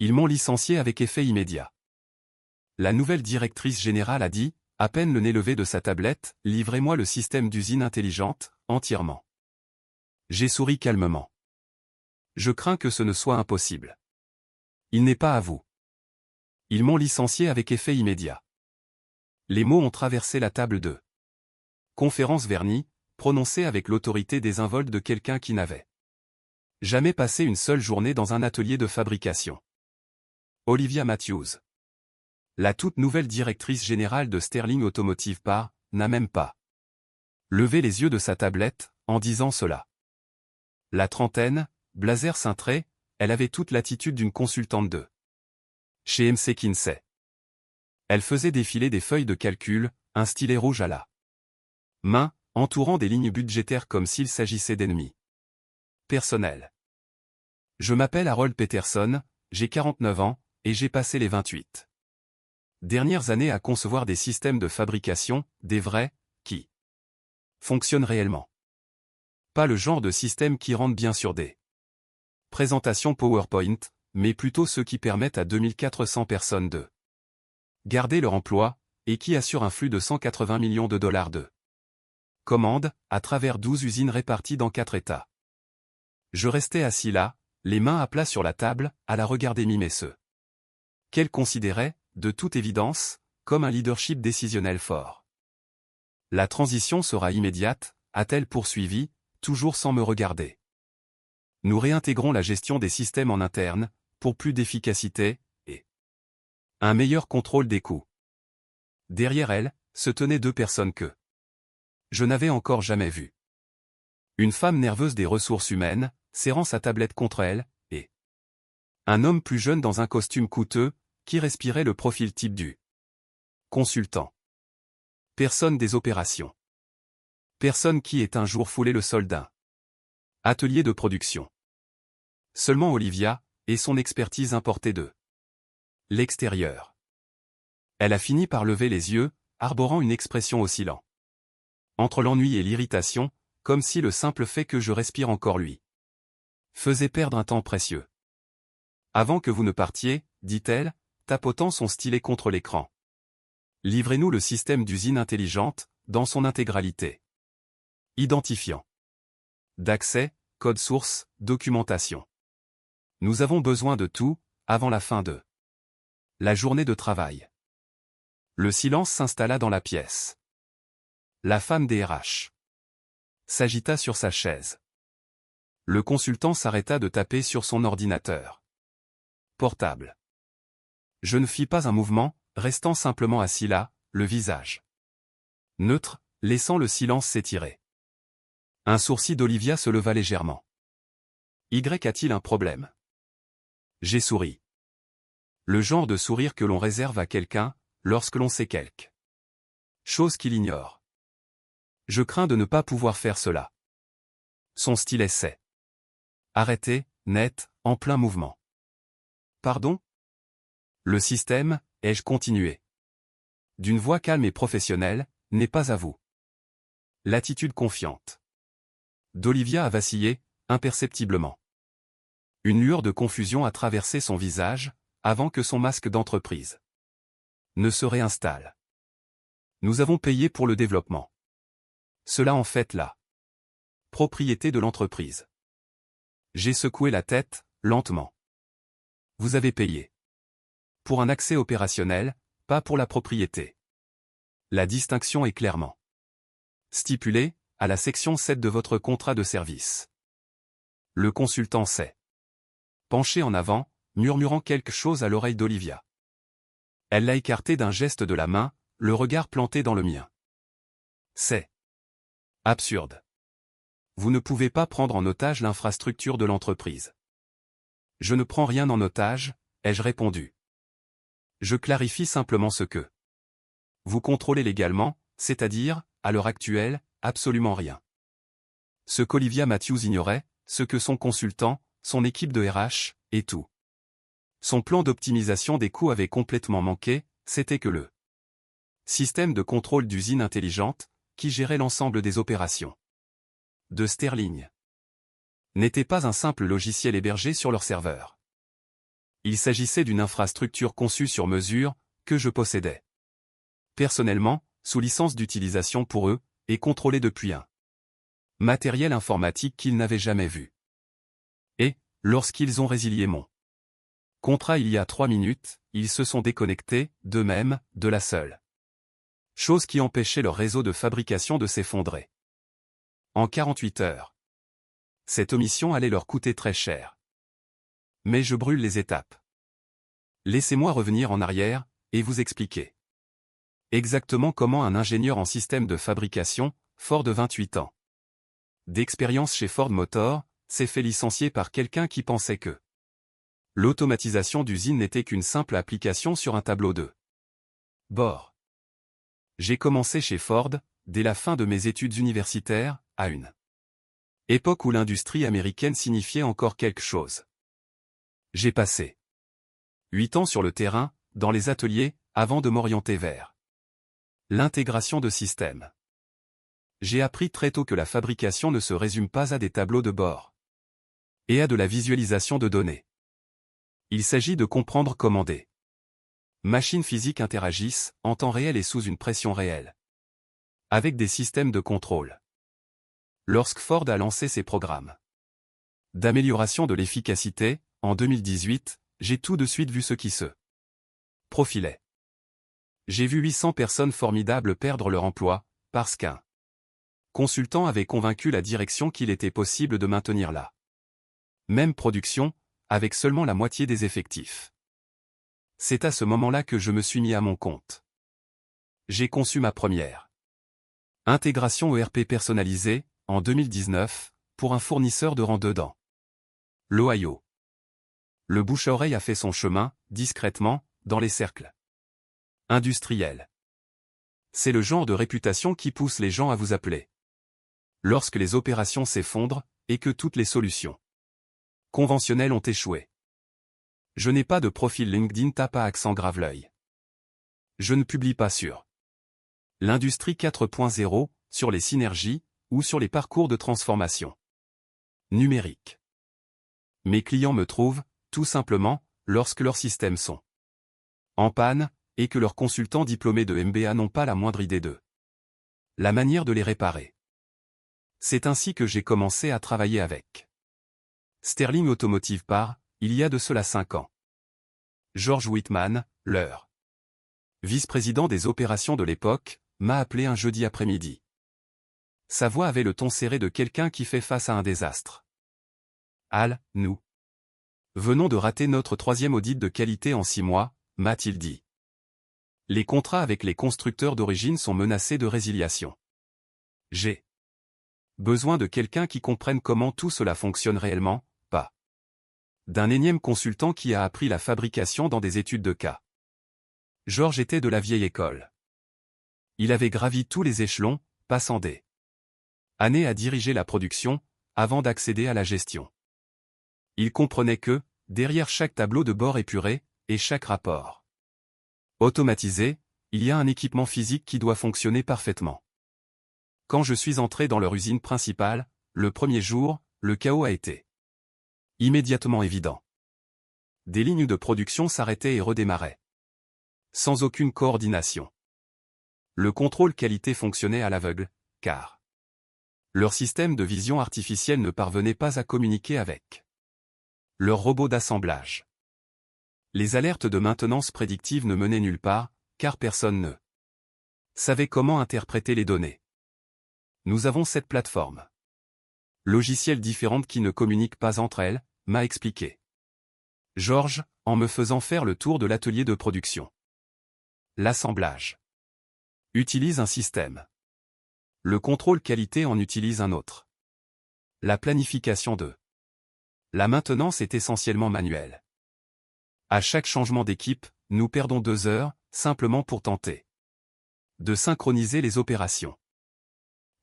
Ils m'ont licencié avec effet immédiat. La nouvelle directrice générale a dit, à peine le nez levé de sa tablette, livrez-moi le système d'usine intelligente, entièrement. J'ai souri calmement. Je crains que ce ne soit impossible. Il n'est pas à vous. Ils m'ont licencié avec effet immédiat. Les mots ont traversé la table de conférence vernie, prononcée avec l'autorité désinvolte de quelqu'un qui n'avait jamais passé une seule journée dans un atelier de fabrication. Olivia Matthews. La toute nouvelle directrice générale de Sterling Automotive n'a même pas levé les yeux de sa tablette, en disant cela. La trentaine, blazer cintré, elle avait toute l'attitude d'une consultante de chez MC Kinsey. Elle faisait défiler des feuilles de calcul, un stylet rouge à la main, entourant des lignes budgétaires comme s'il s'agissait d'ennemis personnels. Je m'appelle Harold Peterson, j'ai 49 ans, et j'ai passé les 28 dernières années à concevoir des systèmes de fabrication, des vrais, qui fonctionnent réellement. Pas le genre de système qui rentre bien sur des présentations PowerPoint, mais plutôt ceux qui permettent à 2400 personnes de garder leur emploi, et qui assurent un flux de 180 millions de dollars de commandes, à travers 12 usines réparties dans 4 États. Je restais assis là, les mains à plat sur la table, à la regarder mimer ce qu'elle considérait, de toute évidence, comme un leadership décisionnel fort. La transition sera immédiate, a-t-elle poursuivi, toujours sans me regarder. Nous réintégrons la gestion des systèmes en interne, pour plus d'efficacité, et un meilleur contrôle des coûts. Derrière elle, se tenaient 2 personnes que je n'avais encore jamais vues. Une femme nerveuse des ressources humaines, serrant sa tablette contre elle, et un homme plus jeune dans un costume coûteux, qui respirait le profil type du consultant. Personne des opérations. Personne qui ait un jour foulé le sol d'un atelier de production. Seulement Olivia, et son expertise importée de l'extérieur. Elle a fini par lever les yeux, arborant une expression oscillant entre l'ennui et l'irritation, comme si le simple fait que je respire encore lui faisait perdre un temps précieux. Avant que vous ne partiez, dit-elle, tapotant son stylet contre l'écran. Livrez-nous le système d'usine intelligente, dans son intégralité. Identifiant d'accès, code source, documentation. Nous avons besoin de tout, avant la fin de la journée de travail. Le silence s'installa dans la pièce. La femme des RH s'agita sur sa chaise. Le consultant s'arrêta de taper sur son ordinateur portable. Je ne fis pas un mouvement, restant simplement assis là, le visage neutre, laissant le silence s'étirer. Un sourcil d'Olivia se leva légèrement. Y a-t-il un problème? J'ai souri. Le genre de sourire que l'on réserve à quelqu'un, lorsque l'on sait quelque chose qu'il ignore. Je crains de ne pas pouvoir faire cela. Son stylet s'est arrêté, net, en plein mouvement. Pardon? Le système, ai-je continué. D'une voix calme et professionnelle, n'est pas à vous. L'attitude confiante d'Olivia a vacillé, imperceptiblement. Une lueur de confusion a traversé son visage, avant que son masque d'entreprise ne se réinstalle. Nous avons payé pour le développement. Cela en fait la propriété de l'entreprise. J'ai secoué la tête, lentement. Vous avez payé. Pour un accès opérationnel, pas pour la propriété. La distinction est clairement stipulée, à la section 7 de votre contrat de service. Le consultant s'est penché en avant, murmurant quelque chose à l'oreille d'Olivia. Elle l'a écarté d'un geste de la main, le regard planté dans le mien. C'est absurde. Vous ne pouvez pas prendre en otage l'infrastructure de l'entreprise. Je ne prends rien en otage, ai-je répondu. Je clarifie simplement ce que vous contrôlez légalement, c'est-à-dire, à l'heure actuelle, absolument rien. Ce qu'Olivia Matthews ignorait, ce que son consultant, son équipe de RH, et tout. Son plan d'optimisation des coûts avait complètement manqué, c'était que le système de contrôle d'usine intelligente, qui gérait l'ensemble des opérations de Sterling, n'était pas un simple logiciel hébergé sur leur serveur. Il s'agissait d'une infrastructure conçue sur mesure, que je possédais personnellement, sous licence d'utilisation pour eux, et contrôlée depuis un matériel informatique qu'ils n'avaient jamais vu. Et, lorsqu'ils ont résilié mon contrat il y a 3 minutes, ils se sont déconnectés, d'eux-mêmes, de la seule chose qui empêchait leur réseau de fabrication de s'effondrer. En 48 heures. Cette omission allait leur coûter très cher. Mais je brûle les étapes. Laissez-moi revenir en arrière, et vous expliquer exactement comment un ingénieur en système de fabrication, fort de 28 ans d'expérience chez Ford Motor, s'est fait licencier par quelqu'un qui pensait que l'automatisation d'usine n'était qu'une simple application sur un tableau de bord. J'ai commencé chez Ford, dès la fin de mes études universitaires, à une époque où l'industrie américaine signifiait encore quelque chose. J'ai passé 8 ans sur le terrain, dans les ateliers, avant de m'orienter vers l'intégration de systèmes. J'ai appris très tôt que la fabrication ne se résume pas à des tableaux de bord et à de la visualisation de données. Il s'agit de comprendre comment des machines physiques interagissent, en temps réel et sous une pression réelle, avec des systèmes de contrôle. Lorsque Ford a lancé ses programmes d'amélioration de l'efficacité, en 2018, j'ai tout de suite vu ce qui se profilait. J'ai vu 800 personnes formidables perdre leur emploi, parce qu'un consultant avait convaincu la direction qu'il était possible de maintenir la même production, avec seulement la moitié des effectifs. C'est à ce moment-là que je me suis mis à mon compte. J'ai conçu ma première intégration ERP personnalisée, en 2019, pour un fournisseur de rang 2 dans l'Ohio. Le bouche-à-oreille a fait son chemin, discrètement, dans les cercles industriels. C'est le genre de réputation qui pousse les gens à vous appeler. Lorsque les opérations s'effondrent, et que toutes les solutions conventionnelles ont échoué. Je n'ai pas de profil LinkedIn tape à accent grave l'œil. Je ne publie pas sur l'industrie 4.0, sur les synergies, ou sur les parcours de transformation numérique. Mes clients me trouvent, tout simplement, lorsque leurs systèmes sont en panne, et que leurs consultants diplômés de MBA n'ont pas la moindre idée de la manière de les réparer. C'est ainsi que j'ai commencé à travailler avec Sterling Automotive il y a de cela 5 ans. George Whitman, leur vice-président des opérations de l'époque, m'a appelé un jeudi après-midi. Sa voix avait le ton serré de quelqu'un qui fait face à un désastre. Al, nous venons de rater notre 3e audit de qualité en 6 mois, m'a-t-il dit. Les contrats avec les constructeurs d'origine sont menacés de résiliation. J'ai besoin de quelqu'un qui comprenne comment tout cela fonctionne réellement, pas d'un énième consultant qui a appris la fabrication dans des études de cas. George était de la vieille école. Il avait gravi tous les échelons, passant des années à diriger la production, avant d'accéder à la gestion. Il comprenait que, derrière chaque tableau de bord épuré, et chaque rapport automatisé, il y a un équipement physique qui doit fonctionner parfaitement. Quand je suis entré dans leur usine principale, le premier jour, le chaos a été immédiatement évident. Des lignes de production s'arrêtaient et redémarraient, sans aucune coordination. Le contrôle qualité fonctionnait à l'aveugle, car leur système de vision artificielle ne parvenait pas à communiquer avec leur robot d'assemblage. Les alertes de maintenance prédictive ne menaient nulle part, car personne ne savait comment interpréter les données. Nous avons cette plateforme logicielle différente qui ne communique pas entre elles, m'a expliqué George, en me faisant faire le tour de l'atelier de production. L'assemblage utilise un système. Le contrôle qualité en utilise un autre. La planification de la maintenance est essentiellement manuelle. À chaque changement d'équipe, nous perdons 2 heures, simplement pour tenter de synchroniser les opérations.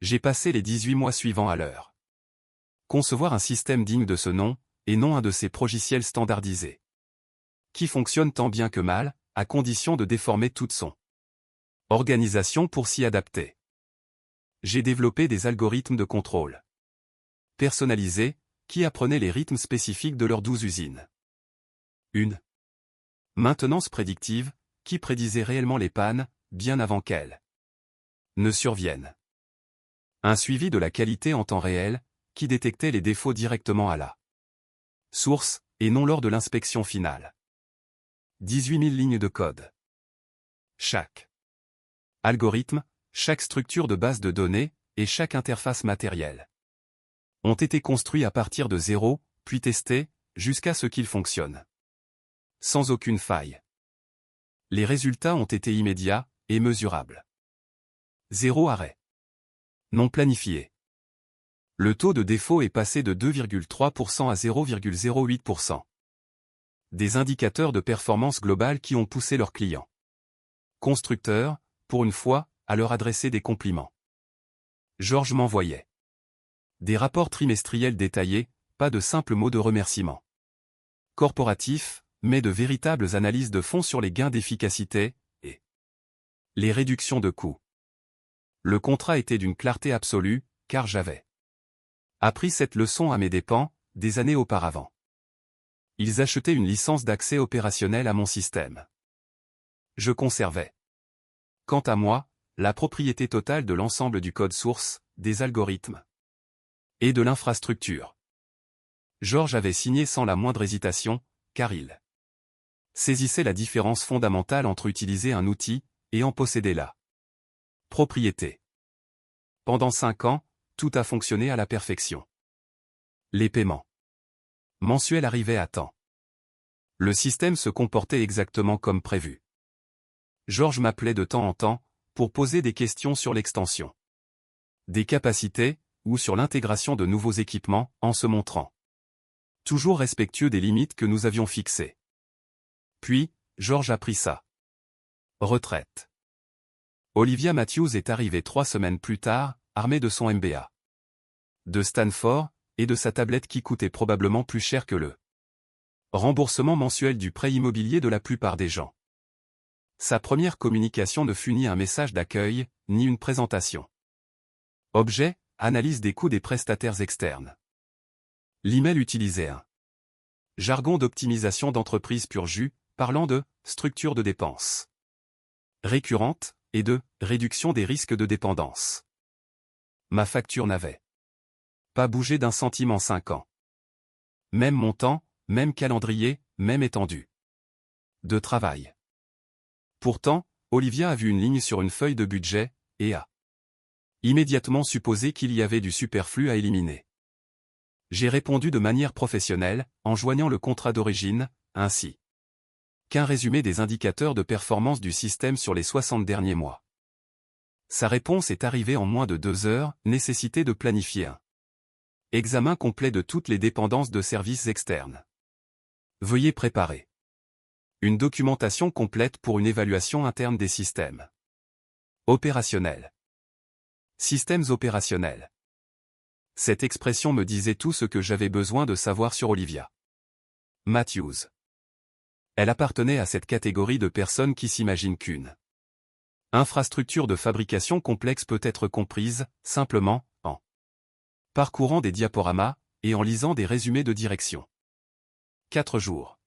J'ai passé les 18 mois suivants à l'heure. Concevoir un système digne de ce nom, et non un de ces progiciels standardisés, qui fonctionnent tant bien que mal, à condition de déformer toute son organisation pour s'y adapter. J'ai développé des algorithmes de contrôle personnalisés, qui apprenaient les rythmes spécifiques de leurs 12 usines. Une Maintenance prédictive, qui prédisait réellement les pannes, bien avant qu'elles ne surviennent. Un suivi de la qualité en temps réel, qui détectait les défauts directement à la source, et non lors de l'inspection finale. 18 000 lignes de code. Chaque algorithme, chaque structure de base de données, et chaque interface matérielle ont été construits à partir de zéro, puis testés, jusqu'à ce qu'ils fonctionnent. Sans aucune faille. Les résultats ont été immédiats, et mesurables. Zéro arrêt. Non planifié. Le taux de défaut est passé de 2,3% à 0,08%. Des indicateurs de performance globale qui ont poussé leurs clients constructeurs, pour une fois, à leur adresser des compliments. Georges m'envoyait des rapports trimestriels détaillés, pas de simples mots de remerciement corporatifs, mais de véritables analyses de fond sur les gains d'efficacité et les réductions de coûts. Le contrat était d'une clarté absolue, car j'avais appris cette leçon à mes dépens, des années auparavant. Ils achetaient une licence d'accès opérationnel à mon système. Je conservais. Quant à moi, la propriété totale de l'ensemble du code source, des algorithmes et de l'infrastructure. Georges avait signé sans la moindre hésitation, car il saisissait la différence fondamentale entre utiliser un outil et en posséder la propriété. Pendant 5 ans, tout a fonctionné à la perfection. Les paiements mensuels arrivaient à temps. Le système se comportait exactement comme prévu. Georges m'appelait de temps en temps, pour poser des questions sur l'extension des capacités, ou sur l'intégration de nouveaux équipements, en se montrant toujours respectueux des limites que nous avions fixées. Puis, Georges a pris sa retraite. Olivia Matthews est arrivée 3 semaines plus tard, armée de son MBA de Stanford, et de sa tablette qui coûtait probablement plus cher que le remboursement mensuel du prêt immobilier de la plupart des gens. Sa première communication ne fut ni un message d'accueil, ni une présentation. Objet, analyse des coûts des prestataires externes. L'email utilisait un jargon d'optimisation d'entreprise pur jus, parlant de « structure de dépenses récurrente » et de « réduction des risques de dépendance ». Ma facture n'avait pas bougé d'un centime en 5 ans. Même montant, même calendrier, même étendue de travail. Pourtant, Olivia a vu une ligne sur une feuille de budget, et a immédiatement supposé qu'il y avait du superflu à éliminer. J'ai répondu de manière professionnelle, en joignant le contrat d'origine, ainsi qu'un résumé des indicateurs de performance du système sur les 60 derniers mois. Sa réponse est arrivée en moins de 2 heures, nécessité de planifier un examen complet de toutes les dépendances de services externes. Veuillez préparer une documentation complète pour une évaluation interne des systèmes opérationnels. Systèmes opérationnels. Cette expression me disait tout ce que j'avais besoin de savoir sur Olivia Matthews. Elle appartenait à cette catégorie de personnes qui s'imaginent qu'une infrastructure de fabrication complexe peut être comprise, simplement, en parcourant des diaporamas, et en lisant des résumés de direction. 4 jours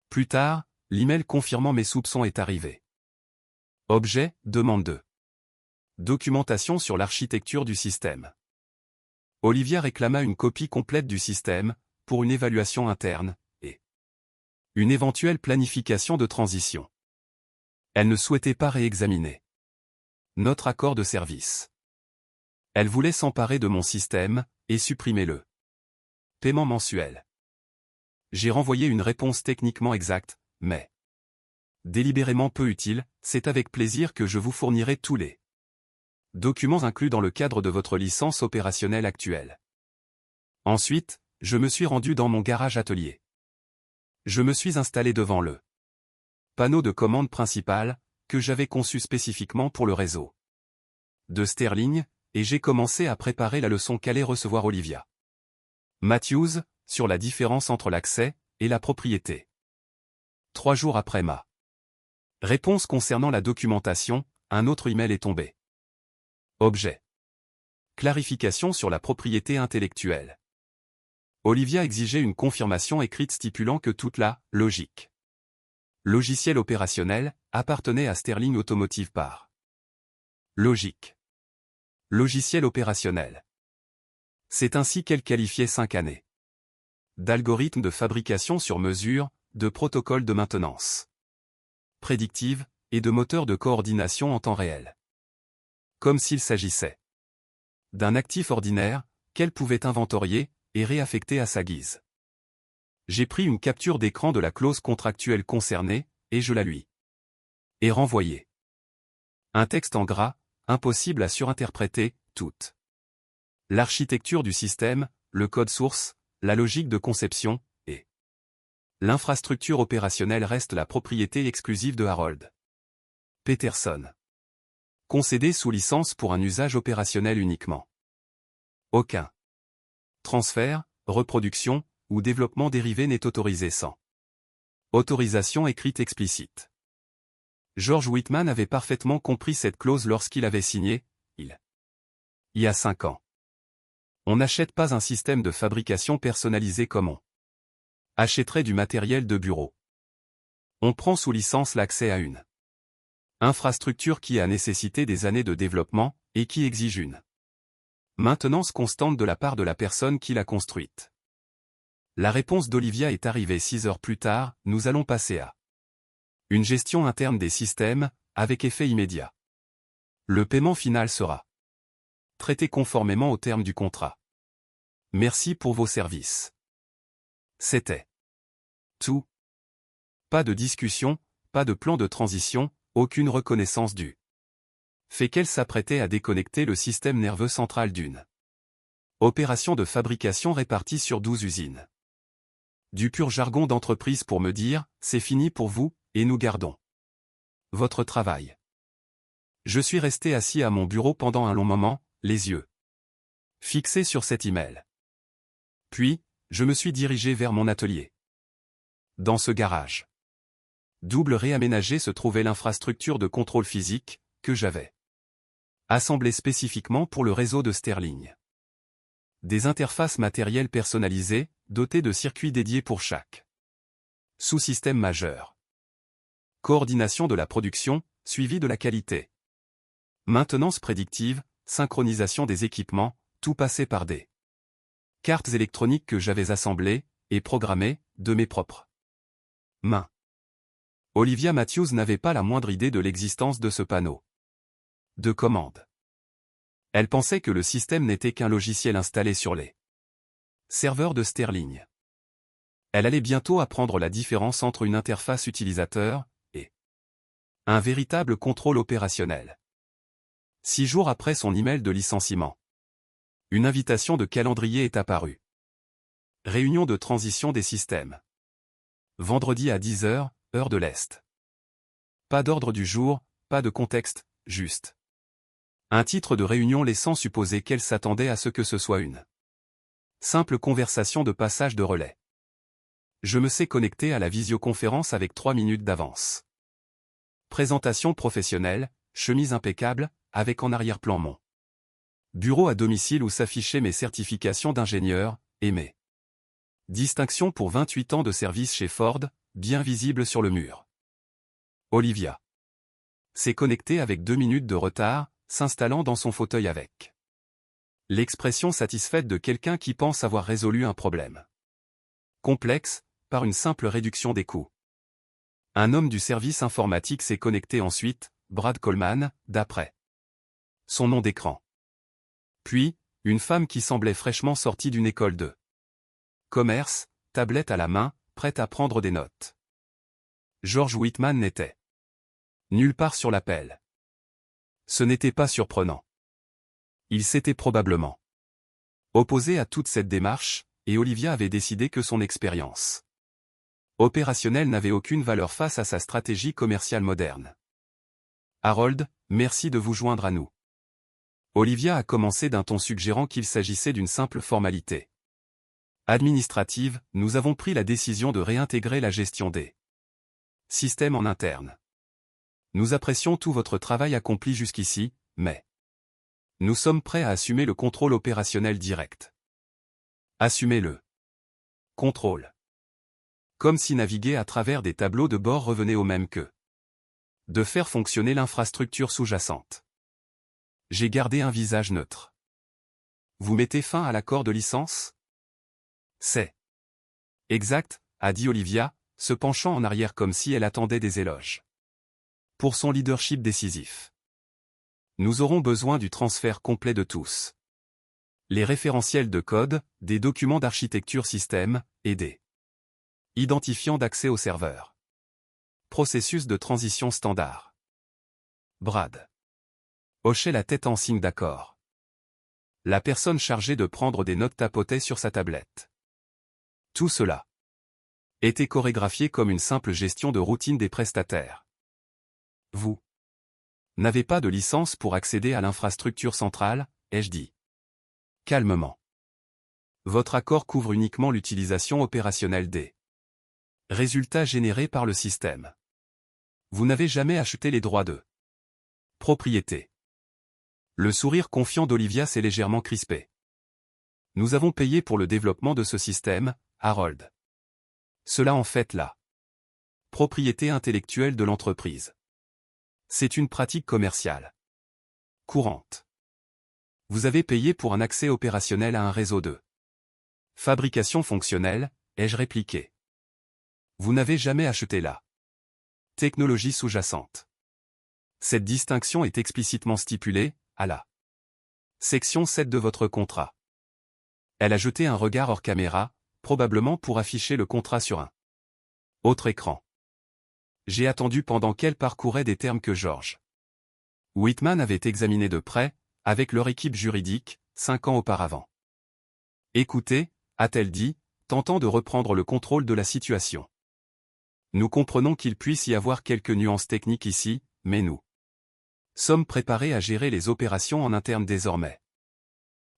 plus tard, l'email confirmant mes soupçons est arrivé. Objet, demande de documentation sur l'architecture du système. Olivia réclama une copie complète du système, pour une évaluation interne, et une éventuelle planification de transition. Elle ne souhaitait pas réexaminer notre accord de service. Elle voulait s'emparer de mon système, et supprimer le paiement mensuel. J'ai renvoyé une réponse techniquement exacte, mais délibérément peu utile. C'est avec plaisir que je vous fournirai tous les documents inclus dans le cadre de votre licence opérationnelle actuelle. Ensuite, je me suis rendu dans mon garage atelier. Je me suis installé devant le panneau de commande principal, que j'avais conçu spécifiquement pour le réseau de Sterling, et j'ai commencé à préparer la leçon qu'allait recevoir Olivia Matthews, sur la différence entre l'accès et la propriété. 3 jours après ma réponse concernant la documentation, un autre email est tombé. Objet. Clarification sur la propriété intellectuelle. Olivia exigeait une confirmation écrite stipulant que toute la logique Logiciel opérationnel, appartenait à Sterling Automotive par Logic. Logiciel opérationnel. C'est ainsi qu'elle qualifiait 5 années d'algorithmes de fabrication sur mesure, de protocoles de maintenance prédictive, et de moteurs de coordination en temps réel. Comme s'il s'agissait d'un actif ordinaire, qu'elle pouvait inventorier, et réaffecter à sa guise. J'ai pris une capture d'écran de la clause contractuelle concernée, et je la lui ai renvoyée. Un texte en gras, impossible à surinterpréter, toute l'architecture du système, le code source, la logique de conception, et l'infrastructure opérationnelle reste la propriété exclusive de Harold Peterson. Concédé sous licence pour un usage opérationnel uniquement. Aucun transfert, reproduction, ou développement dérivé n'est autorisé sans autorisation écrite explicite. George Whitman avait parfaitement compris cette clause lorsqu'il avait signé, il y a 5 ans. On n'achète pas un système de fabrication personnalisé comme on achèterait du matériel de bureau. On prend sous licence l'accès à une infrastructure qui a nécessité des années de développement, et qui exige une maintenance constante de la part de la personne qui l'a construite. La réponse d'Olivia est arrivée 6 heures plus tard, nous allons passer à une gestion interne des systèmes, avec effet immédiat. Le paiement final sera traité conformément aux termes du contrat. Merci pour vos services. C'était tout. Pas de discussion, pas de plan de transition, aucune reconnaissance du fait qu'elle s'apprêtait à déconnecter le système nerveux central d'une opération de fabrication répartie sur 12 usines. Du pur jargon d'entreprise pour me dire, c'est fini pour vous, et nous gardons votre travail. Je suis resté assis à mon bureau pendant un long moment, les yeux fixés sur cet email. Puis, je me suis dirigé vers mon atelier. Dans ce garage double réaménagé se trouvait l'infrastructure de contrôle physique, que j'avais assemblée spécifiquement pour le réseau de Sterling. Des interfaces matérielles personnalisées, dotées de circuits dédiés pour chaque sous-système majeur. Coordination de la production, suivi de la qualité. Maintenance prédictive, synchronisation des équipements, tout passé par des cartes électroniques que j'avais assemblées, et programmées, de mes propres mains. Olivia Matthews n'avait pas la moindre idée de l'existence de ce panneau de commande. Elle pensait que le système n'était qu'un logiciel installé sur les serveurs de Sterling. Elle allait bientôt apprendre la différence entre une interface utilisateur et un véritable contrôle opérationnel. 6 jours après son email de licenciement, une invitation de calendrier est apparue. Réunion de transition des systèmes. Vendredi à 10 h, heure de l'Est. Pas d'ordre du jour, pas de contexte, juste un titre de réunion laissant supposer qu'elle s'attendait à ce que ce soit une simple conversation de passage de relais. Je me sais connecté à la visioconférence avec 3 minutes d'avance. Présentation professionnelle, chemise impeccable, avec en arrière-plan mon bureau à domicile où s'affichaient mes certifications d'ingénieur, et mes distinctions pour 28 ans de service chez Ford, bien visibles sur le mur. Olivia s'est connectée avec 2 minutes de retard, s'installant dans son fauteuil avec l'expression satisfaite de quelqu'un qui pense avoir résolu un problème complexe, par une simple réduction des coûts. Un homme du service informatique s'est connecté ensuite, Brad Coleman, d'après son nom d'écran. Puis, une femme qui semblait fraîchement sortie d'une école de commerce, tablette à la main, prête à prendre des notes. George Whitman n'était nulle part sur l'appel. Ce n'était pas surprenant. Il s'était probablement opposé à toute cette démarche, et Olivia avait décidé que son expérience opérationnelle n'avait aucune valeur face à sa stratégie commerciale moderne. Harold, merci de vous joindre à nous. Olivia a commencé d'un ton suggérant qu'il s'agissait d'une simple formalité administrative. Nous avons pris la décision de réintégrer la gestion des systèmes en interne. Nous apprécions tout votre travail accompli jusqu'ici, mais nous sommes prêts à assumer le contrôle opérationnel direct. Assumer le contrôle comme si naviguer à travers des tableaux de bord revenait au même que de faire fonctionner l'infrastructure sous-jacente. J'ai gardé un visage neutre. Vous mettez fin à l'accord de licence? C'est exact, a dit Olivia, se penchant en arrière comme si elle attendait des éloges. Pour son leadership décisif. Nous aurons besoin du transfert complet de tous. Les référentiels de code, des documents d'architecture système, et des identifiants d'accès au serveur. Processus de transition standard. Brad hochait la tête en signe d'accord. La personne chargée de prendre des notes tapotait sur sa tablette. Tout cela était chorégraphié comme une simple gestion de routine des prestataires. Vous n'avez pas de licence pour accéder à l'infrastructure centrale, ai-je dit. Calmement. Votre accord couvre uniquement l'utilisation opérationnelle des résultats générés par le système. Vous n'avez jamais acheté les droits de propriété. Le sourire confiant d'Olivia s'est légèrement crispé. Nous avons payé pour le développement de ce système, Harold. Cela en fait la propriété intellectuelle de l'entreprise. C'est une pratique commerciale courante. Vous avez payé pour un accès opérationnel à un réseau de fabrication fonctionnelle, ai-je répliqué. Vous n'avez jamais acheté la technologie sous-jacente. Cette distinction est explicitement stipulée, à la section 7 de votre contrat. Elle a jeté un regard hors caméra, probablement pour afficher le contrat sur un autre écran. J'ai attendu pendant qu'elle parcourait des termes que George Whitman avait examinés de près, avec leur équipe juridique, 5 ans auparavant. Écoutez, a-t-elle dit, tentant de reprendre le contrôle de la situation. Nous comprenons qu'il puisse y avoir quelques nuances techniques ici, mais nous sommes préparés à gérer les opérations en interne désormais.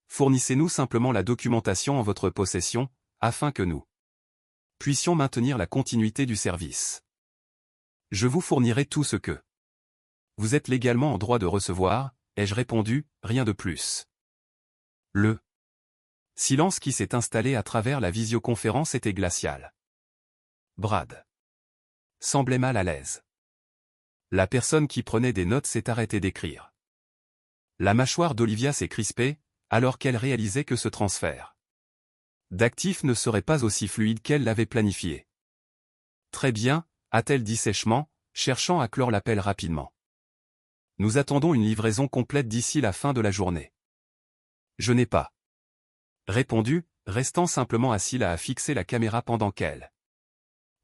Fournissez-nous simplement la documentation en votre possession, afin que nous puissions maintenir la continuité du service. Je vous fournirai tout ce que vous êtes légalement en droit de recevoir, ai-je répondu, rien de plus. Le silence qui s'est installé à travers la visioconférence était glacial. Brad semblait mal à l'aise. La personne qui prenait des notes s'est arrêtée d'écrire. La mâchoire d'Olivia s'est crispée, alors qu'elle réalisait que ce transfert d'actifs ne serait pas aussi fluide qu'elle l'avait planifié. Très bien, a-t-elle dit sèchement, cherchant à clore l'appel rapidement. Nous attendons une livraison complète d'ici la fin de la journée. Je n'ai pas répondu, restant simplement assis là à fixer la caméra pendant qu'elle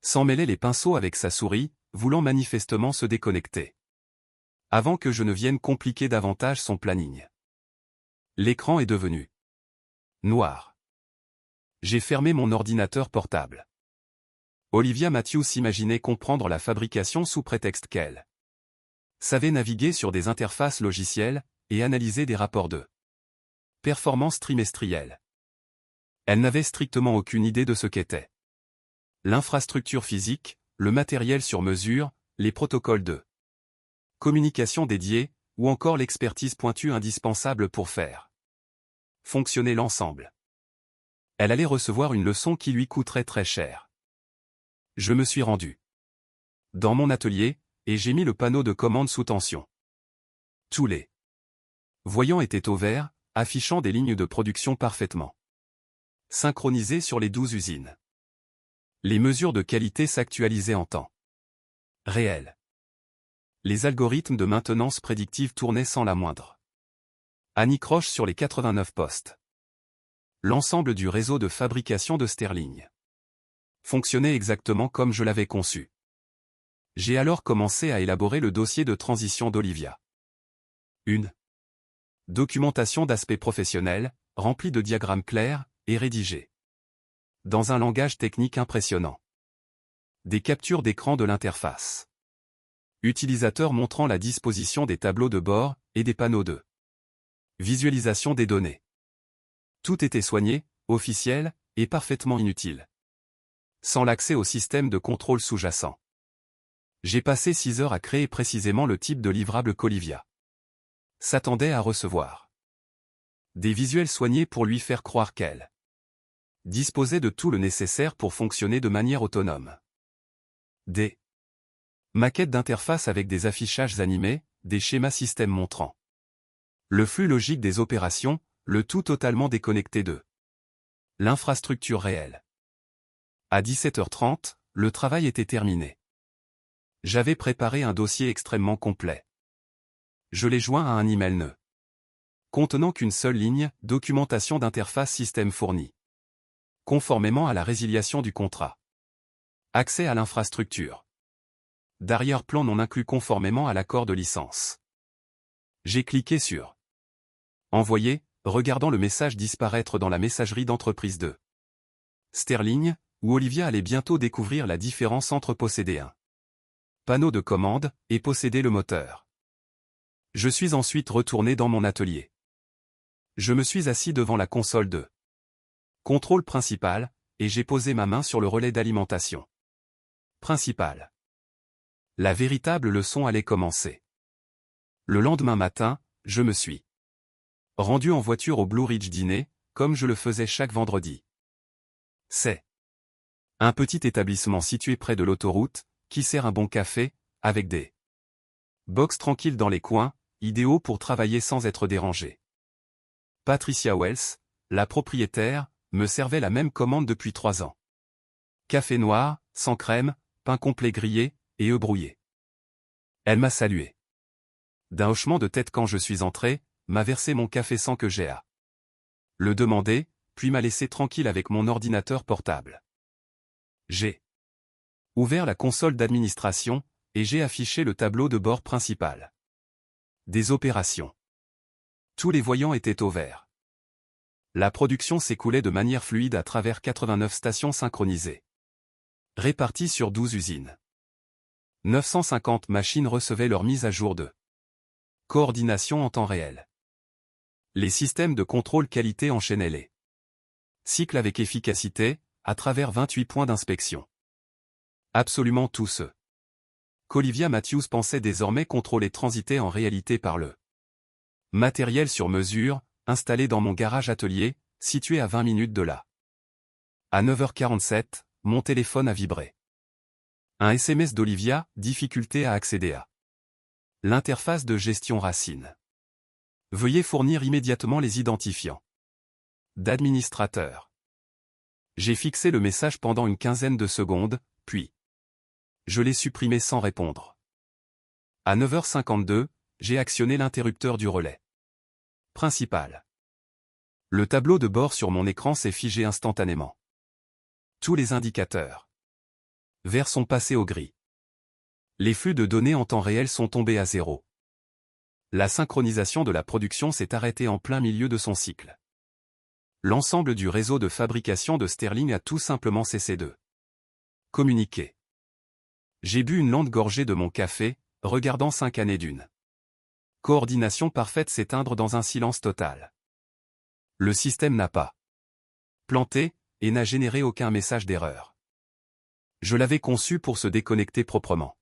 s'en mêlait les pinceaux avec sa souris, voulant manifestement se déconnecter. Avant que je ne vienne compliquer davantage son planning. L'écran est devenu noir. J'ai fermé mon ordinateur portable. Olivia Matthews s'imaginait comprendre la fabrication sous prétexte qu'elle savait naviguer sur des interfaces logicielles et analyser des rapports de performance trimestrielle. Elle n'avait strictement aucune idée de ce qu'était l'infrastructure physique, le matériel sur mesure, les protocoles de communication dédiés, ou encore l'expertise pointue indispensable pour faire fonctionner l'ensemble. Elle allait recevoir une leçon qui lui coûterait très cher. Je me suis rendu dans mon atelier, et j'ai mis le panneau de commande sous tension. Tous les voyants étaient au vert, affichant des lignes de production parfaitement synchronisées sur les 12 usines. Les mesures de qualité s'actualisaient en temps réel. Les algorithmes de maintenance prédictive tournaient sans la moindre anicroche sur les 89 postes. L'ensemble du réseau de fabrication de Sterling fonctionnait exactement comme je l'avais conçu. J'ai alors commencé à élaborer le dossier de transition d'Olivia. Une documentation d'aspect professionnel, remplie de diagrammes clairs, et rédigée dans un langage technique impressionnant. Des captures d'écran de l'interface utilisateur montrant la disposition des tableaux de bord, et des panneaux de visualisation des données. Tout était soigné, officiel, et parfaitement inutile. Sans l'accès au système de contrôle sous-jacent. J'ai passé 6 heures à créer précisément le type de livrable qu'Olivia s'attendait à recevoir. Des visuels soignés pour lui faire croire qu'elle Disposer de tout le nécessaire pour fonctionner de manière autonome. D. Maquette d'interface avec des affichages animés, des schémas système montrant le flux logique des opérations, le tout totalement déconnecté de l'infrastructure réelle. À 17h30, le travail était terminé. J'avais préparé un dossier extrêmement complet. Je l'ai joint à un email nœud contenant qu'une seule ligne, documentation d'interface système fournie. Conformément à la résiliation du contrat. Accès à l'infrastructure. D'arrière-plan non inclus conformément à l'accord de licence. J'ai cliqué sur Envoyer, regardant le message disparaître dans la messagerie d'entreprise de Sterling, où Olivia allait bientôt découvrir la différence entre posséder un panneau de commande et posséder le moteur. Je suis ensuite retourné dans mon atelier. Je me suis assis devant la console de contrôle principal, et j'ai posé ma main sur le relais d'alimentation principal. La véritable leçon allait commencer. Le lendemain matin, je me suis rendu en voiture au Blue Ridge dîner, comme je le faisais chaque vendredi. C'est un petit établissement situé près de l'autoroute, qui sert un bon café, avec des box tranquilles dans les coins, idéaux pour travailler sans être dérangé. Patricia Wells, la propriétaire, me servait la même commande depuis 3 ans. Café noir, sans crème, pain complet grillé, et œufs brouillés. Elle m'a salué. D'un hochement de tête quand je suis entré, m'a versé mon café sans que j'aie à le demander, puis m'a laissé tranquille avec mon ordinateur portable. J'ai ouvert la console d'administration, et j'ai affiché le tableau de bord principal. Des opérations. Tous les voyants étaient au vert. La production s'écoulait de manière fluide à travers 89 stations synchronisées. Réparties sur 12 usines. 950 machines recevaient leur mise à jour de coordination en temps réel. Les systèmes de contrôle qualité enchaînaient les cycles avec efficacité, à travers 28 points d'inspection. Absolument tout ce qu'Olivia Matthews pensait désormais contrôler transitait en réalité par le matériel sur mesure, installé dans mon garage-atelier, situé à 20 minutes de là. À 9h47, mon téléphone a vibré. Un SMS d'Olivia, difficulté à accéder à l'interface de gestion Racine. Veuillez fournir immédiatement les identifiants d'administrateur. J'ai fixé le message pendant une quinzaine de secondes, puis je l'ai supprimé sans répondre. À 9h52, j'ai actionné l'interrupteur du relais principal. Le tableau de bord sur mon écran s'est figé instantanément. Tous les indicateurs verts sont passés au gris. Les flux de données en temps réel sont tombés à zéro. La synchronisation de la production s'est arrêtée en plein milieu de son cycle. L'ensemble du réseau de fabrication de Sterling a tout simplement cessé de communiquer. J'ai bu une lente gorgée de mon café, regardant 5 années d'une coordination parfaite s'éteindre dans un silence total. Le système n'a pas planté, et n'a généré aucun message d'erreur. Je l'avais conçu pour se déconnecter proprement.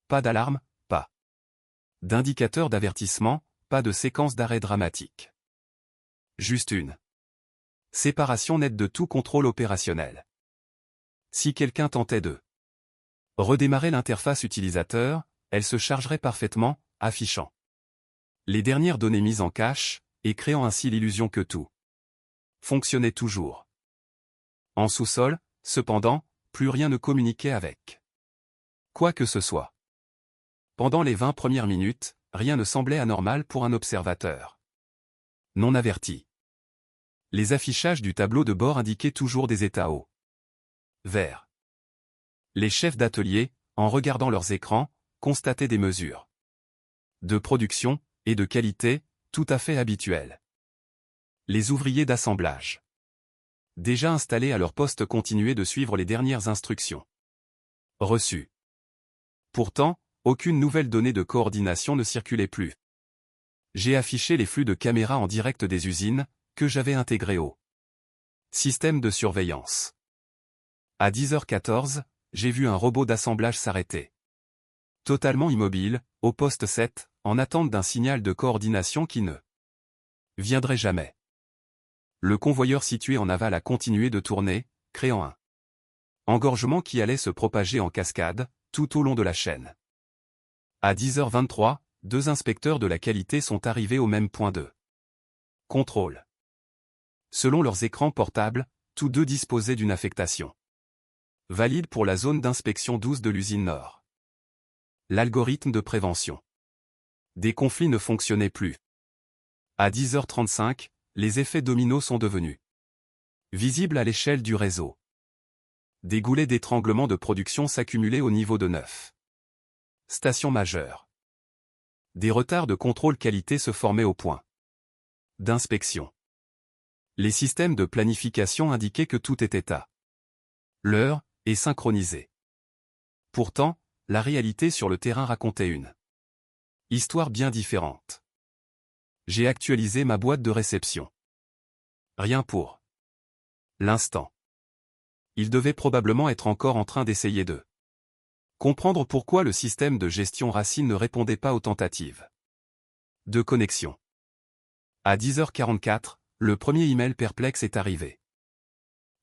Pas d'alarme, pas d'indicateur d'avertissement, pas de séquence d'arrêt dramatique. Juste une séparation nette de tout contrôle opérationnel. Si quelqu'un tentait de redémarrer l'interface utilisateur, elle se chargerait parfaitement, affichant les dernières données mises en cache, et créant ainsi l'illusion que tout fonctionnait toujours. En sous-sol, cependant, plus rien ne communiquait avec quoi que ce soit. Pendant les 20 premières minutes, rien ne semblait anormal pour un observateur non averti. Les affichages du tableau de bord indiquaient toujours des états au vert. Les chefs d'atelier, en regardant leurs écrans, constataient des mesures de production et de qualité tout à fait habituelles. Les ouvriers d'assemblage, déjà installés à leur poste, continuaient de suivre les dernières instructions reçues. Pourtant, aucune nouvelle donnée de coordination ne circulait plus. J'ai affiché les flux de caméras en direct des usines, que j'avais intégrés au système de surveillance. À 10h14, j'ai vu un robot d'assemblage s'arrêter. Totalement immobile, au poste 7, en attente d'un signal de coordination qui ne viendrait jamais. le convoyeur situé en aval a continué de tourner, créant un engorgement qui allait se propager en cascade, tout au long de la chaîne. À 10h23, 2 inspecteurs de la qualité sont arrivés au même point de contrôle. Selon leurs écrans portables, tous deux disposaient d'une affectation valide pour la zone d'inspection 12 de l'usine Nord. L'algorithme de prévention des conflits ne fonctionnait plus. À 10h35, les effets dominos sont devenus visibles à l'échelle du réseau. Des goulets d'étranglement de production s'accumulaient au niveau de 9 stations majeures. Des retards de contrôle qualité se formaient au point d'inspection. Les systèmes de planification indiquaient que tout était à l'heure et synchronisé. Pourtant, la réalité sur le terrain racontait une histoire bien différente. J'ai actualisé ma boîte de réception. Rien pour l'instant. Il devait probablement être encore en train d'essayer de comprendre pourquoi le système de gestion Racine ne répondait pas aux tentatives de connexion. À 10h44, le premier email perplexe est arrivé.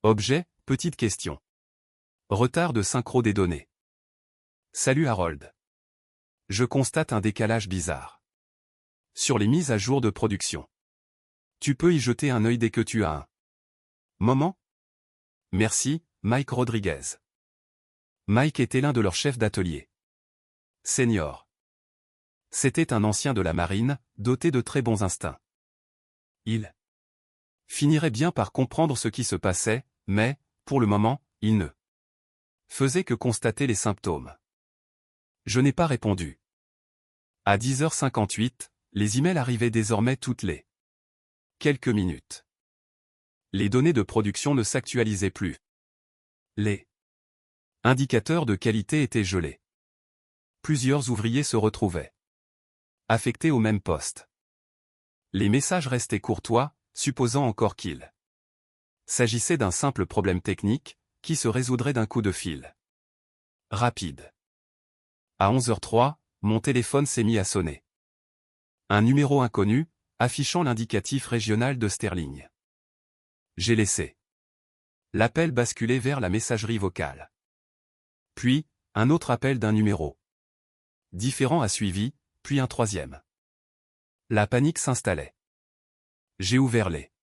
Objet, petite question. Retard de synchro des données. Salut Harold. Je constate un décalage bizarre sur les mises à jour de production. Tu peux y jeter un œil dès que tu as un moment? Merci, Mike Rodriguez. Mike était l'un de leurs chefs d'atelier. Senior. C'était un ancien de la marine, doté de très bons instincts. Il finirait bien par comprendre ce qui se passait, mais, pour le moment, il ne faisait que constater les symptômes. Je n'ai pas répondu. À 10h58, les emails arrivaient désormais toutes les quelques minutes. Les données de production ne s'actualisaient plus. Les indicateurs de qualité étaient gelés. Plusieurs ouvriers se retrouvaient affectés au même poste. Les messages restaient courtois, supposant encore qu'il s'agissait d'un simple problème technique, qui se résoudrait d'un coup de fil rapide. À 11h03, mon téléphone s'est mis à sonner. Un numéro inconnu, affichant l'indicatif régional de Sterling. J'ai laissé l'appel basculer vers la messagerie vocale. Puis, un autre appel d'un numéro différent a suivi, puis un troisième. La panique s'installait. J'ai ouvert les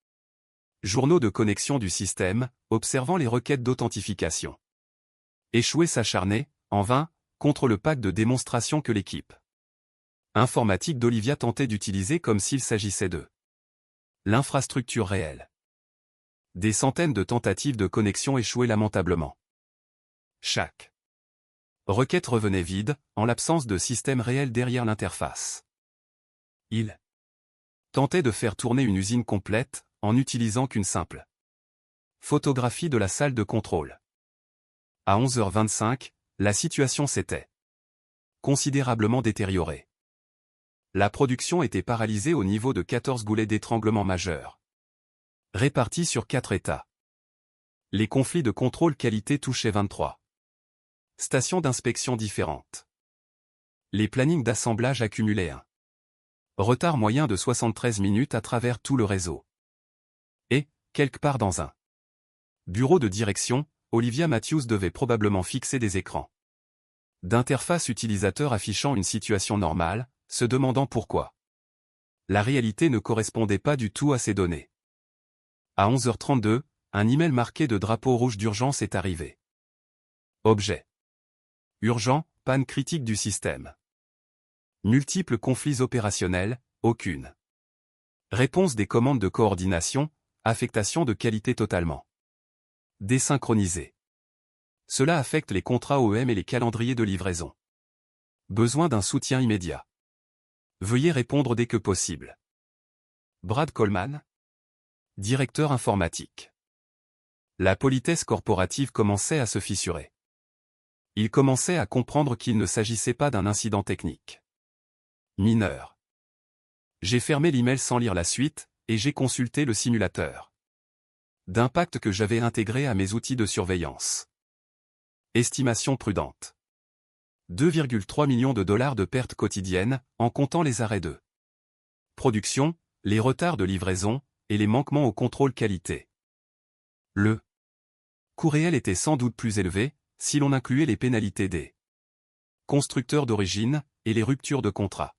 journaux de connexion du système, observant les requêtes d'authentification. Échoué s'acharner, en vain, contre le pack de démonstration que l'équipe informatique d'Olivia tentait d'utiliser comme s'il s'agissait de l'infrastructure réelle. Des centaines de tentatives de connexion échouaient lamentablement. Chaque requête revenait vide, en l'absence de système réel derrière l'interface. Il tentait de faire tourner une usine complète, en n'utilisant qu'une simple photographie de la salle de contrôle. À 11h25, la situation s'était considérablement détériorée. La production était paralysée au niveau de 14 goulets d'étranglement majeurs, répartis sur 4 états. Les conflits de contrôle qualité touchaient 23 stations d'inspection différentes. Les plannings d'assemblage accumulaient un retard moyen de 73 minutes à travers tout le réseau. Et, quelque part dans un bureau de direction, Olivia Matthews devait probablement fixer des écrans d'interface utilisateur affichant une situation normale, se demandant pourquoi la réalité ne correspondait pas du tout à ces données. À 11h32, un email marqué de drapeau rouge d'urgence est arrivé. Objet. Urgent, panne critique du système. Multiples conflits opérationnels, aucune réponse des commandes de coordination, affectation de qualité totalement désynchronisée. Cela affecte les contrats OEM et les calendriers de livraison. Besoin d'un soutien immédiat. Veuillez répondre dès que possible. Brad Coleman, directeur informatique. La politesse corporative commençait à se fissurer. Il commençait à comprendre qu'il ne s'agissait pas d'un incident technique mineur. J'ai fermé l'email sans lire la suite, et j'ai consulté le simulateur d'impact que j'avais intégré à mes outils de surveillance. Estimation prudente. 2,3 millions de dollars de pertes quotidiennes, en comptant les arrêts de production, les retards de livraison, et les manquements au contrôle qualité. Le coût réel était sans doute plus élevé, si l'on incluait les pénalités des constructeurs d'origine, et les ruptures de contrat.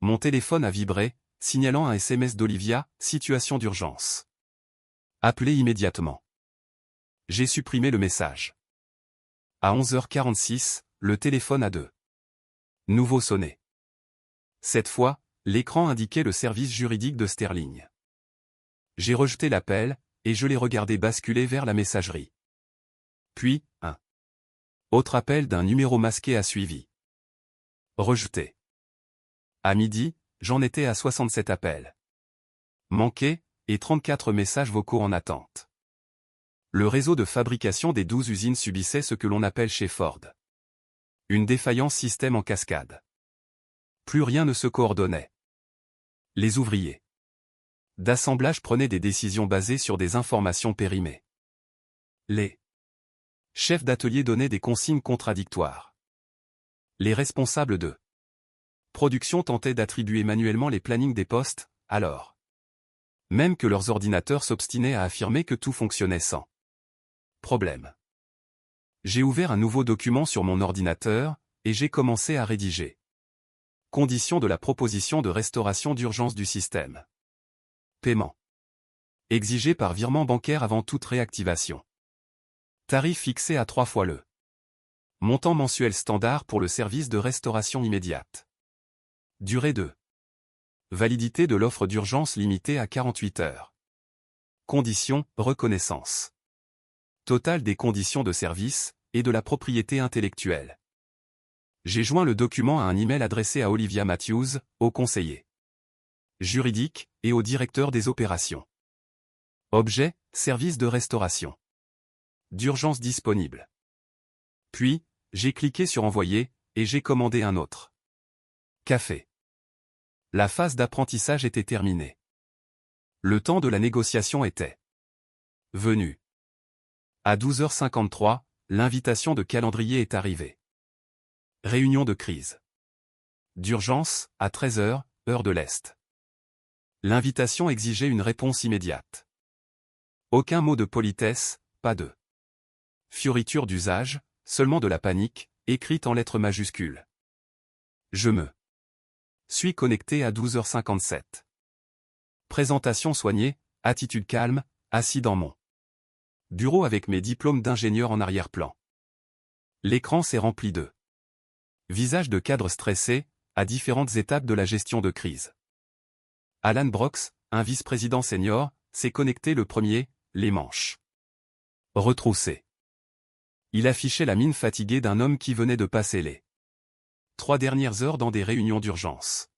Mon téléphone a vibré, signalant un SMS d'Olivia, situation d'urgence. Appelez immédiatement. J'ai supprimé le message. À 11h46, le téléphone a de nouveau sonné. Cette fois, l'écran indiquait le service juridique de Sterling. J'ai rejeté l'appel, et je l'ai regardé basculer vers la messagerie. Puis, un autre appel d'un numéro masqué a suivi. Rejeté. À midi, j'en étais à 67 appels manqués, et 34 messages vocaux en attente. Le réseau de fabrication des 12 usines subissait ce que l'on appelle chez Ford une défaillance système en cascade. Plus rien ne se coordonnait. Les ouvriers d'assemblage prenaient des décisions basées sur des informations périmées. Les chefs d'atelier donnaient des consignes contradictoires. Les responsables de production tentaient d'attribuer manuellement les plannings des postes, alors même que leurs ordinateurs s'obstinaient à affirmer que tout fonctionnait sans problème. J'ai ouvert un nouveau document sur mon ordinateur, et j'ai commencé à rédiger. Conditions de la proposition de restauration d'urgence du système. Paiement exigé par virement bancaire avant toute réactivation. Tarif fixé à 3 fois le montant mensuel standard pour le service de restauration immédiate. Durée de validité de l'offre d'urgence limitée à 48 heures. Conditions, reconnaissance. Total des conditions de service, et de la propriété intellectuelle. J'ai joint le document à un email adressé à Olivia Matthews, au conseiller juridique, et au directeur des opérations. Objet, service de restauration d'urgence disponible. Puis, j'ai cliqué sur envoyer, et j'ai commandé un autre café. La phase d'apprentissage était terminée. Le temps de la négociation était venu. À 12h53, l'invitation de calendrier est arrivée. Réunion de crise. D'urgence, à 13h, heure de l'Est. L'invitation exigeait une réponse immédiate. Aucun mot de politesse, pas de fioriture d'usage, seulement de la panique, écrite en lettres majuscules. Je me suis connecté à 12h57. Présentation soignée, attitude calme, assis dans mon bureau avec mes diplômes d'ingénieur en arrière-plan. L'écran s'est rempli de visages de cadres stressés, à différentes étapes de la gestion de crise. Alan Brox, un vice-président senior, s'est connecté le premier, les manches retroussées. Il affichait la mine fatiguée d'un homme qui venait de passer les 3 dernières heures dans des réunions d'urgence.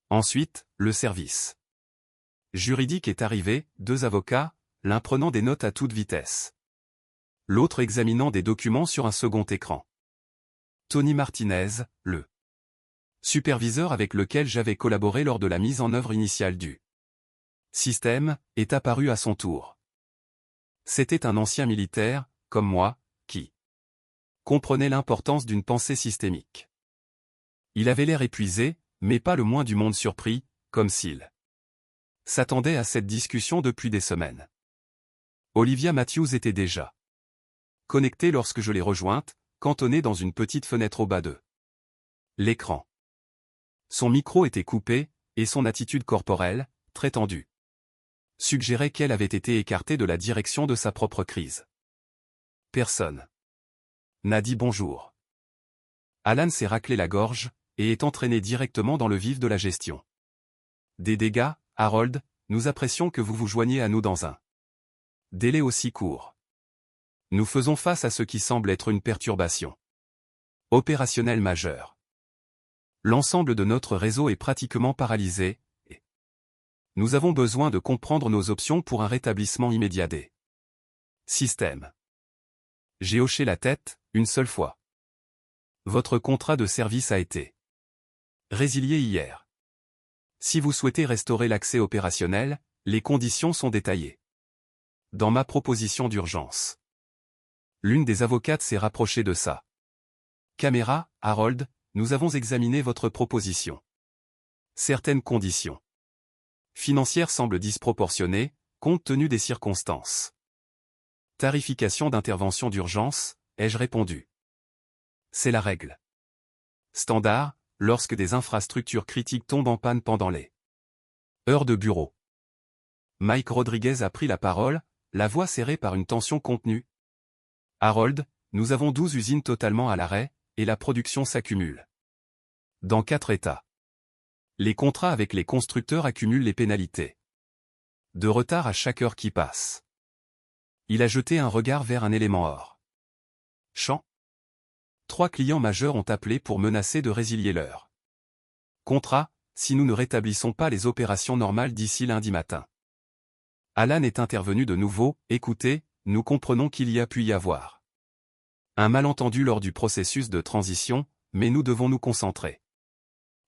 Ensuite, le service juridique est arrivé, 2 avocats, l'un prenant des notes à toute vitesse. L'autre examinant des documents sur un second écran. Tony Martinez, le superviseur avec lequel j'avais collaboré lors de la mise en œuvre initiale du système, est apparu à son tour. C'était un ancien militaire, comme moi, qui comprenait l'importance d'une pensée systémique. Il avait l'air épuisé, mais pas le moins du monde surpris, comme s'il s'attendait à cette discussion depuis des semaines. Olivia Matthews était déjà connectée lorsque je l'ai rejointe, cantonnée dans une petite fenêtre au bas de l'écran. Son micro était coupé, et son attitude corporelle, très tendue, suggérait qu'elle avait été écartée de la direction de sa propre crise. Personne n'a dit bonjour. Alan s'est raclé la gorge, et est entraîné directement dans le vif de la gestion des dégâts. Harold, nous apprécions que vous vous joigniez à nous dans un délai aussi court. Nous faisons face à ce qui semble être une perturbation opérationnelle majeure. L'ensemble de notre réseau est pratiquement paralysé, et nous avons besoin de comprendre nos options pour un rétablissement immédiat des systèmes. J'ai hoché la tête, une seule fois. Votre contrat de service a été résilié hier. Si vous souhaitez restaurer l'accès opérationnel, les conditions sont détaillées dans ma proposition d'urgence. L'une des avocates s'est rapprochée de ça. Caméra, Harold, nous avons examiné votre proposition. Certaines conditions Financière semble disproportionnée, compte tenu des circonstances. Tarification d'intervention d'urgence, ai-je répondu. C'est la règle. Standard, lorsque des infrastructures critiques tombent en panne pendant les heures de bureau. Mike Rodriguez a pris la parole, la voix serrée par une tension contenue. Harold, nous avons 12 usines totalement à l'arrêt, et la production s'accumule. Dans 4 États. Les contrats avec les constructeurs accumulent les pénalités. De retard à chaque heure qui passe. Il a jeté un regard vers un élément hors champ. 3 clients majeurs ont appelé pour menacer de résilier leur contrat, si nous ne rétablissons pas les opérations normales d'ici lundi matin. Alan est intervenu de nouveau, écoutez, nous comprenons qu'il y a pu y avoir un malentendu lors du processus de transition, mais nous devons nous concentrer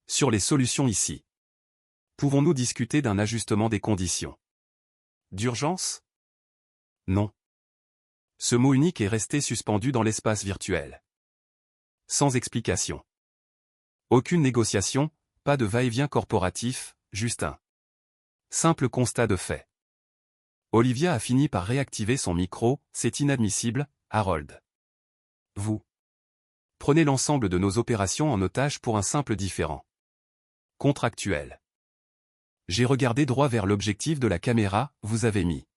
sur les solutions ici. Pouvons-nous discuter d'un ajustement des conditions d'urgence? Non. Ce mot unique est resté suspendu dans l'espace virtuel. Sans explication. Aucune négociation, pas de va-et-vient corporatif, juste un simple constat de fait. Olivia a fini par réactiver son micro, c'est inadmissible, Harold. Vous prenez l'ensemble de nos opérations en otage pour un simple différend contractuel. J'ai regardé droit vers l'objectif de la caméra, vous avez mis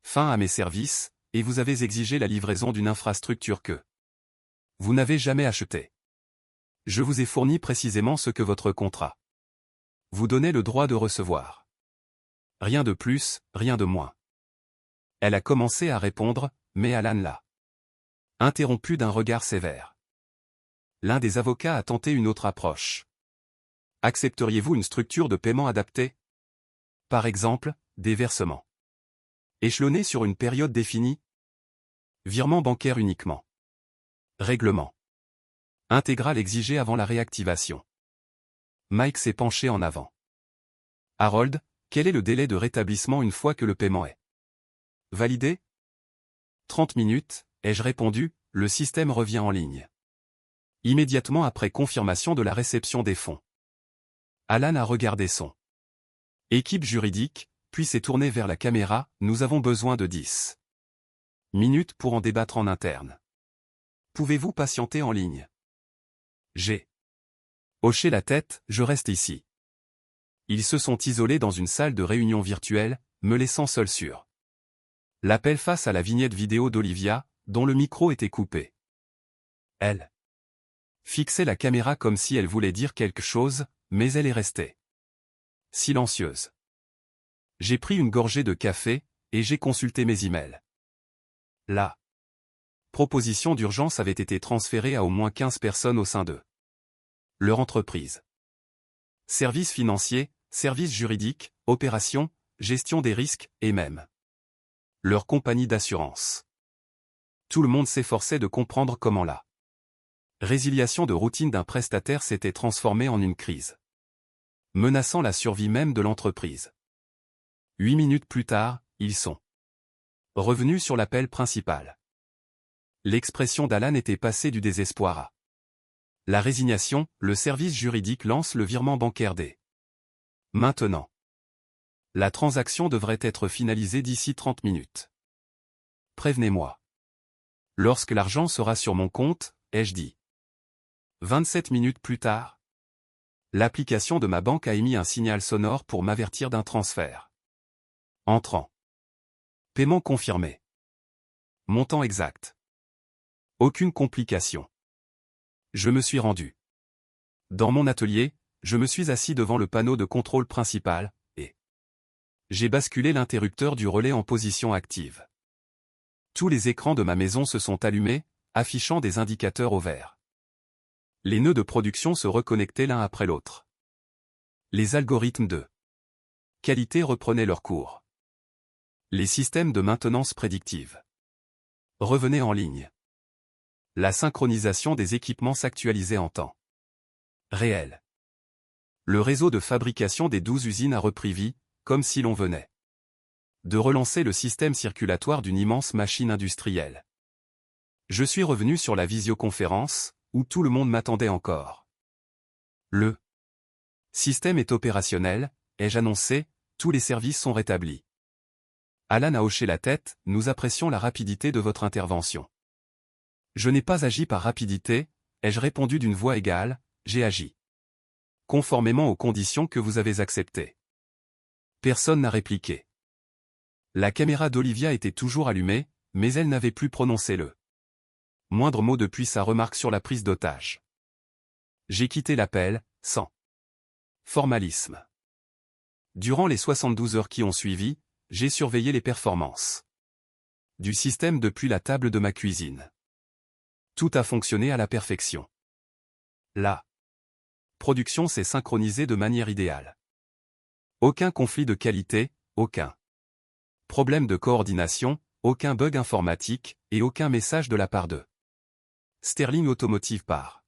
fin à mes services, et vous avez exigé la livraison d'une infrastructure que vous n'avez jamais achetée. Je vous ai fourni précisément ce que votre contrat vous donnait le droit de recevoir. Rien de plus, rien de moins. Elle a commencé à répondre, mais Alan l'a interrompu d'un regard sévère. L'un des avocats a tenté une autre approche. Accepteriez-vous une structure de paiement adaptée? Par exemple, des versements échelonnés sur une période définie? Virement bancaire uniquement. Règlement intégral exigé avant la réactivation. Mike s'est penché en avant. Harold, quel est le délai de rétablissement une fois que le paiement est validé? 30 minutes, ai-je répondu, le système revient en ligne. Immédiatement après confirmation de la réception des fonds. Alan a regardé son équipe juridique, puis s'est tourné vers la caméra, nous avons besoin de 10 minutes pour en débattre en interne. Pouvez-vous patienter en ligne? J'ai hoché la tête, je reste ici. Ils se sont isolés dans une salle de réunion virtuelle, me laissant seul sur l'appel face à la vignette vidéo d'Olivia, dont le micro était coupé. Elle fixait la caméra comme si elle voulait dire quelque chose, mais elle est restée silencieuse. J'ai pris une gorgée de café, et j'ai consulté mes emails. La proposition d'urgence avait été transférée à au moins 15 personnes au sein de leur entreprise. Services financiers, services juridiques, opérations, gestion des risques, et même leur compagnie d'assurance. Tout le monde s'efforçait de comprendre comment la résiliation de routine d'un prestataire s'était transformée en une crise, menaçant la survie même de l'entreprise. 8 minutes plus tard, ils sont revenus sur l'appel principal. L'expression d'Alan était passée du désespoir à la résignation, le service juridique lance le virement bancaire des maintenant. La transaction devrait être finalisée d'ici 30 minutes. Prévenez-moi. Lorsque l'argent sera sur mon compte, ai-je dit. 27 minutes plus tard. L'application de ma banque a émis un signal sonore pour m'avertir d'un transfert entrant. Paiement confirmé. Montant exact. Aucune complication. Je me suis rendu. Dans mon atelier, je me suis assis devant le panneau de contrôle principal, et j'ai basculé l'interrupteur du relais en position active. Tous les écrans de ma maison se sont allumés, affichant des indicateurs au vert. Les nœuds de production se reconnectaient l'un après l'autre. Les algorithmes de qualité reprenaient leur cours. Les systèmes de maintenance prédictive revenaient en ligne. La synchronisation des équipements s'actualisait en temps réel. Le réseau de fabrication des 12 usines a repris vie, comme si l'on venait de relancer le système circulatoire d'une immense machine industrielle. Je suis revenu sur la visioconférence, où tout le monde m'attendait encore. Le système est opérationnel, ai-je annoncé, Tous les services sont rétablis. Alan a hoché la tête, nous apprécions la rapidité de votre intervention. Je n'ai pas agi par rapidité, ai-je répondu d'une voix égale, j'ai agi. Conformément aux conditions que vous avez acceptées. Personne n'a répliqué. La caméra d'Olivia était toujours allumée, mais elle n'avait plus prononcé le moindre mot depuis sa remarque sur la prise d'otage. J'ai quitté l'appel, sans formalisme. Durant les 72 heures qui ont suivi, j'ai surveillé les performances du système depuis la table de ma cuisine. Tout a fonctionné à la perfection. La production s'est synchronisée de manière idéale. Aucun conflit de qualité, aucun problème de coordination, aucun bug informatique, et aucun message de la part de Sterling Automotive par.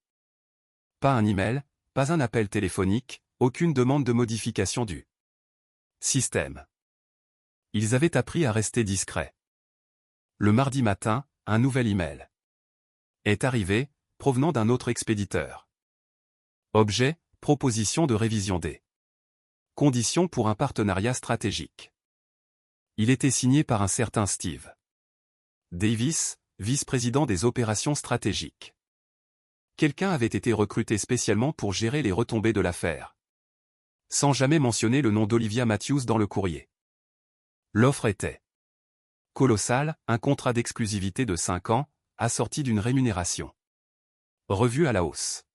Pas un email, pas un appel téléphonique, aucune demande de modification du système. Ils avaient appris à rester discrets. Le mardi matin, un nouvel email est arrivé, provenant d'un autre expéditeur. Objet, proposition de révision des conditions pour un partenariat stratégique. Il était signé par un certain Steve Davis, vice-président des opérations stratégiques. Quelqu'un avait été recruté spécialement pour gérer les retombées de l'affaire. Sans jamais mentionner le nom d'Olivia Matthews dans le courrier. L'offre était colossale, un contrat d'exclusivité de 5 ans, assorti d'une rémunération revue à la hausse.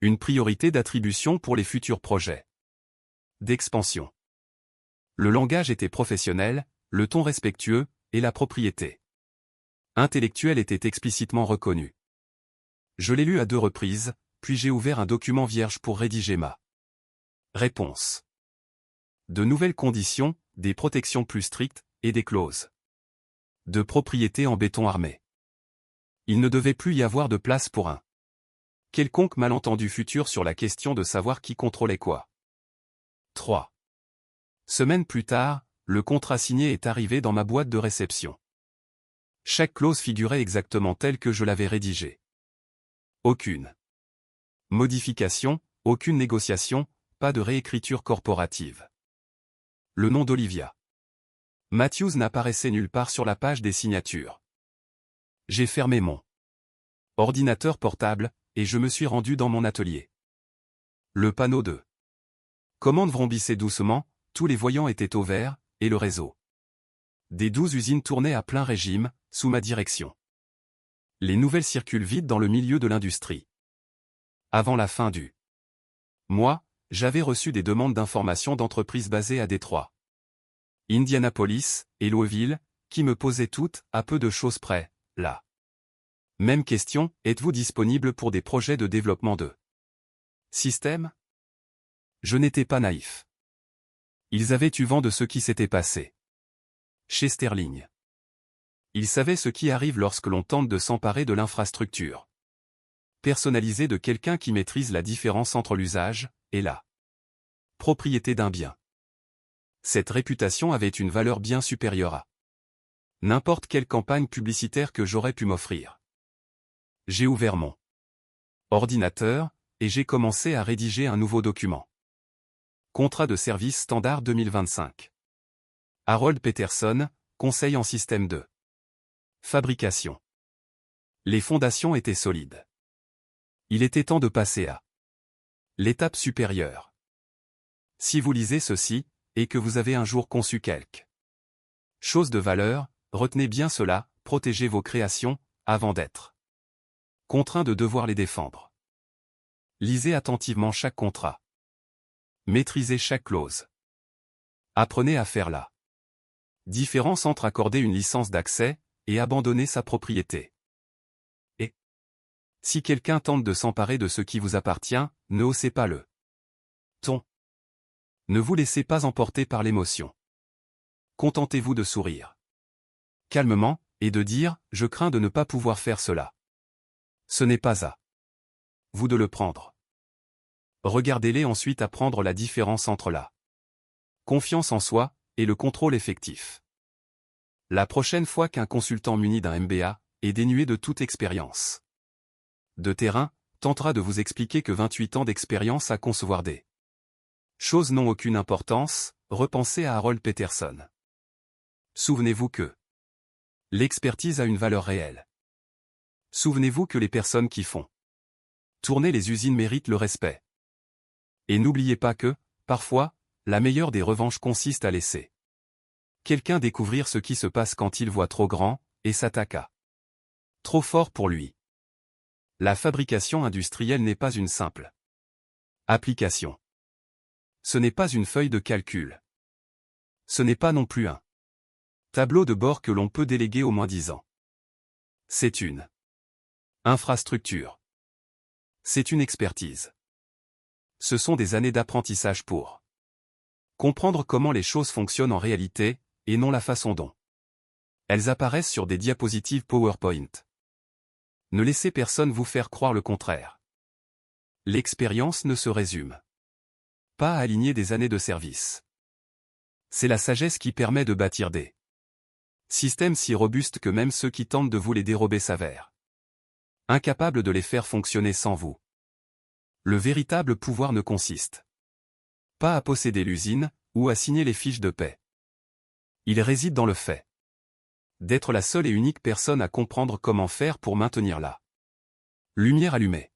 Une priorité d'attribution pour les futurs projets d'expansion. Le langage était professionnel, le ton respectueux, et la propriété intellectuelle était explicitement reconnue. Je l'ai lu à 2 reprises, puis j'ai ouvert un document vierge pour rédiger ma réponse. De nouvelles conditions, des protections plus strictes, et des clauses de propriété en béton armé. Il ne devait plus y avoir de place pour un quelconque malentendu futur sur la question de savoir qui contrôlait quoi. 3 semaines plus tard, le contrat signé est arrivé dans ma boîte de réception. Chaque clause figurait exactement telle que je l'avais rédigée. Aucune modification, aucune négociation, pas de réécriture corporative. Le nom d'Olivia Matthews n'apparaissait nulle part sur la page des signatures. J'ai fermé mon ordinateur portable, et je me suis rendu dans mon atelier. Le panneau de commande vrombissait doucement, tous les voyants étaient au vert, et le réseau des 12 usines tournait à plein régime, sous ma direction. Les nouvelles circulent vite dans le milieu de l'industrie. Avant la fin du mois, j'avais reçu des demandes d'informations d'entreprises basées à Détroit, Indianapolis et Louisville, qui me posaient toutes, à peu de choses près, là. Même question, êtes-vous disponible pour des projets de développement de système? Je n'étais pas naïf. Ils avaient eu vent de ce qui s'était passé chez Sterling. Ils savaient ce qui arrive lorsque l'on tente de s'emparer de l'infrastructure personnalisée de quelqu'un qui maîtrise la différence entre l'usage et la propriété d'un bien. Cette réputation avait une valeur bien supérieure à n'importe quelle campagne publicitaire que j'aurais pu m'offrir. J'ai ouvert mon ordinateur, et j'ai commencé à rédiger un nouveau document. Contrat de service standard 2025. Harold Peterson, conseil en système de fabrication. Les fondations étaient solides. Il était temps de passer à l'étape supérieure. Si vous lisez ceci, et que vous avez un jour conçu quelque chose de valeur, retenez bien cela, protégez vos créations, avant d'être contraint de devoir les défendre. Lisez attentivement chaque contrat. Maîtrisez chaque clause. Apprenez à faire la différence entre accorder une licence d'accès et abandonner sa propriété. Et si quelqu'un tente de s'emparer de ce qui vous appartient, ne haussez pas le ton. Ne vous laissez pas emporter par l'émotion. Contentez-vous de sourire calmement, et de dire « Je crains de ne pas pouvoir faire cela ». Ce n'est pas à vous de le prendre. Regardez-les ensuite apprendre la différence entre la confiance en soi et le contrôle effectif. La prochaine fois qu'un consultant muni d'un MBA, et dénué de toute expérience de terrain, tentera de vous expliquer que 28 ans d'expérience à concevoir des choses n'ont aucune importance, repensez à Harold Peterson. Souvenez-vous que l'expertise a une valeur réelle. Souvenez-vous que les personnes qui font tourner les usines méritent le respect. Et n'oubliez pas que, parfois, la meilleure des revanches consiste à laisser quelqu'un découvrir ce qui se passe quand il voit trop grand, et s'attaque à trop fort pour lui. La fabrication industrielle n'est pas une simple application. Ce n'est pas une feuille de calcul. Ce n'est pas non plus un tableau de bord que l'on peut déléguer au moins-disant. C'est une infrastructure. C'est une expertise. Ce sont des années d'apprentissage pour comprendre comment les choses fonctionnent en réalité, et non la façon dont elles apparaissent sur des diapositives PowerPoint. Ne laissez personne vous faire croire le contraire. L'expérience ne se résume pas à aligner des années de service. C'est la sagesse qui permet de bâtir des systèmes si robustes que même ceux qui tentent de vous les dérober s'avèrent incapables de les faire fonctionner sans vous. Le véritable pouvoir ne consiste pas à posséder l'usine, ou à signer les fiches de paie. Il réside dans le fait d'être la seule et unique personne à comprendre comment faire pour maintenir la lumière allumée.